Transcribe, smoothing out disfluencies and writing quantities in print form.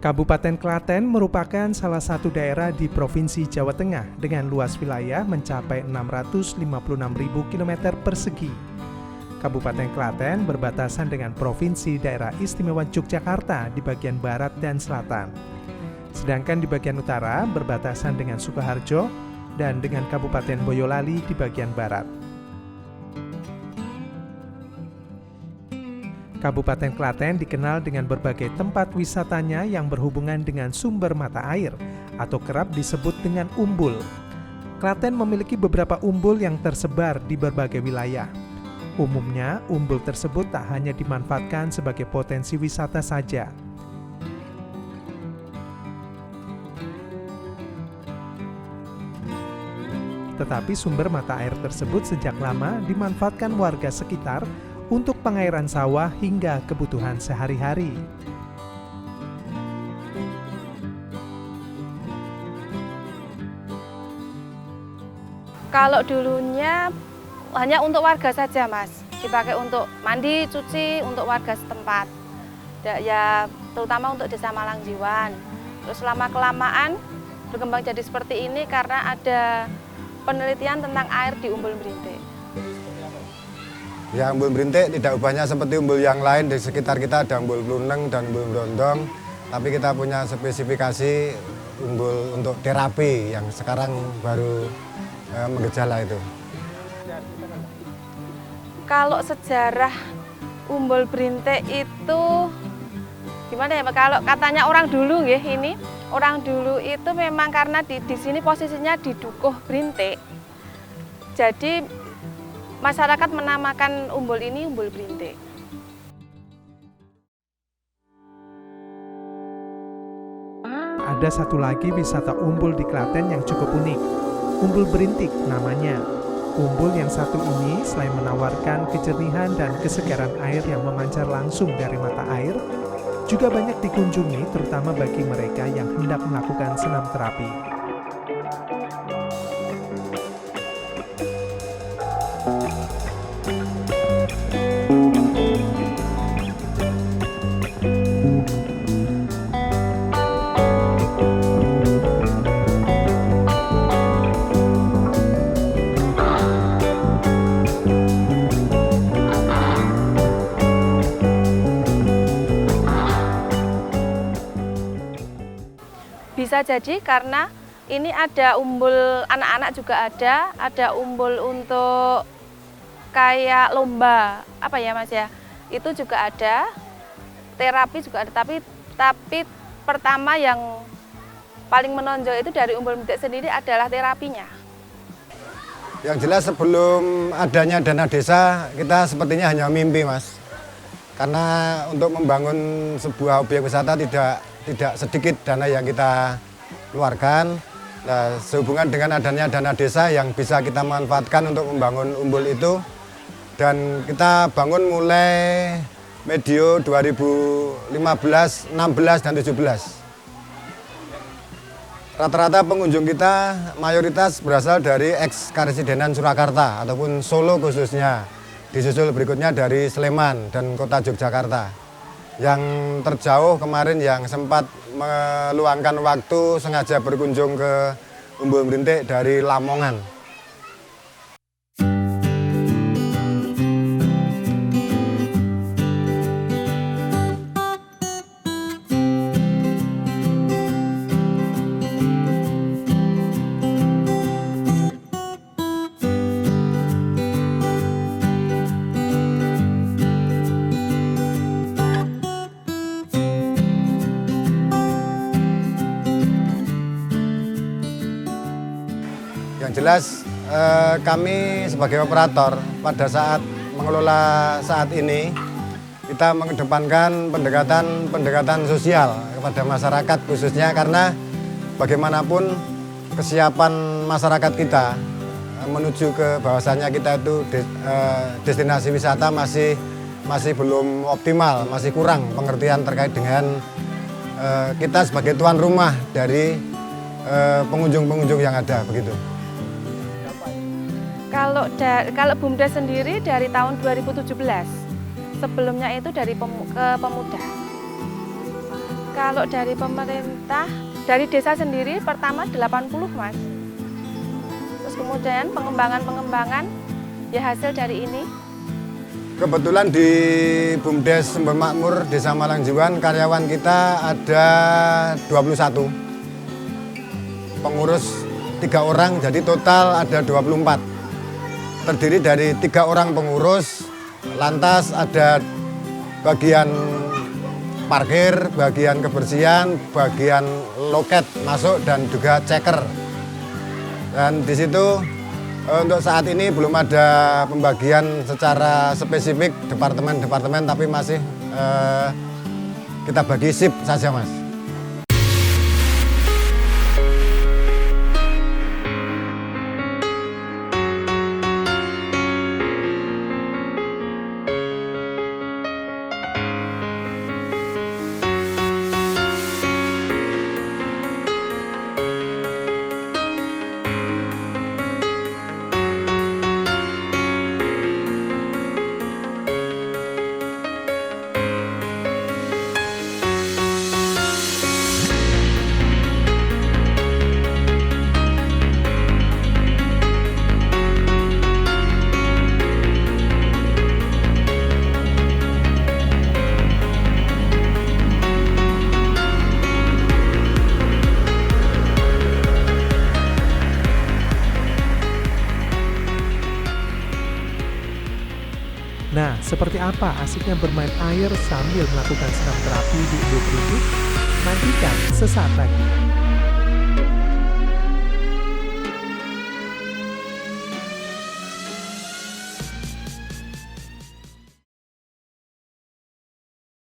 Kabupaten Klaten merupakan salah satu daerah di Provinsi Jawa Tengah dengan luas wilayah mencapai 656.000 km persegi. Kabupaten Klaten berbatasan dengan Provinsi Daerah Istimewa Yogyakarta di bagian barat dan selatan. Sedangkan di bagian utara berbatasan dengan Sukoharjo dan dengan Kabupaten Boyolali di bagian barat. Kabupaten Klaten dikenal dengan berbagai tempat wisatanya yang berhubungan dengan sumber mata air atau kerap disebut dengan umbul. Klaten memiliki beberapa umbul yang tersebar di berbagai wilayah. Umumnya, umbul tersebut tak hanya dimanfaatkan sebagai potensi wisata saja. Tetapi sumber mata air tersebut sejak lama dimanfaatkan warga sekitar untuk pengairan sawah hingga kebutuhan sehari-hari. Kalau dulunya hanya untuk warga saja, Mas. Dipakai untuk mandi, cuci, untuk warga setempat. Ya, terutama untuk Desa Malangjiwan. Terus lama-kelamaan berkembang jadi seperti ini karena ada penelitian tentang air di Umbul Berintik. Ya, umbul berintik tidak ubahnya seperti umbul yang lain. Di sekitar kita ada umbul bluneng dan umbul brondong. Tapi kita punya spesifikasi umbul untuk terapi yang sekarang baru menggejala itu. Kalau sejarah Umbul Berintik itu gimana ya Pak? Kalau katanya orang dulu ya, ini orang dulu itu memang karena di sini posisinya di Dukuh Berintik. Jadi masyarakat menamakan umbul ini Umbul Berintik. Ada satu lagi wisata umbul di Klaten yang cukup unik. Umbul Berintik namanya. Umbul yang satu ini selain menawarkan kejernihan dan kesegaran air yang memancar langsung dari mata air, juga banyak dikunjungi terutama bagi mereka yang hendak melakukan senam terapi. Bisa jadi karena ini ada umbul anak-anak juga ada umbul untuk kayak lomba, apa ya Mas ya, itu juga ada, terapi juga ada, tapi pertama yang paling menonjol itu dari Umbul Berintik sendiri adalah terapinya. Yang jelas sebelum adanya dana desa, kita sepertinya hanya mimpi, Mas. Karena untuk membangun sebuah objek wisata tidak sedikit dana yang kita keluarkan. Nah, sehubungan dengan adanya dana desa yang bisa kita manfaatkan untuk membangun umbul itu, dan kita bangun mulai medio 2015, 16, dan 17. Rata-rata pengunjung kita mayoritas berasal dari ex-Karesidenan Surakarta ataupun Solo khususnya. Disusul berikutnya dari Sleman dan kota Yogyakarta. Yang terjauh kemarin yang sempat meluangkan waktu sengaja berkunjung ke Umbul Berintik dari Lamongan. Yang jelas kami sebagai operator pada saat mengelola saat ini kita mengedepankan pendekatan sosial kepada masyarakat khususnya karena bagaimanapun kesiapan masyarakat kita menuju ke bahwasannya kita itu destinasi wisata masih belum optimal, masih kurang pengertian terkait dengan kita sebagai tuan rumah dari pengunjung-pengunjung yang ada begitu. Kalau BUMDes sendiri dari tahun 2017, sebelumnya itu dari ke pemuda. Kalau dari pemerintah, dari desa sendiri pertama 80 Mas. Terus kemudian pengembangan ya hasil dari ini. Kebetulan di BUMDes Sumber Makmur Desa Malangjiwan karyawan kita ada 21. Pengurus 3 orang, jadi total ada 24. Terdiri dari 3 orang pengurus, lantas ada bagian parkir, bagian kebersihan, bagian loket masuk dan juga checker. Dan di situ untuk saat ini belum ada pembagian secara spesifik departemen-departemen, tapi masih kita bagi shift saja, Mas. Nah, seperti apa asiknya bermain air sambil melakukan senam terapi di Ubud ini? Nantikan sesaat lagi.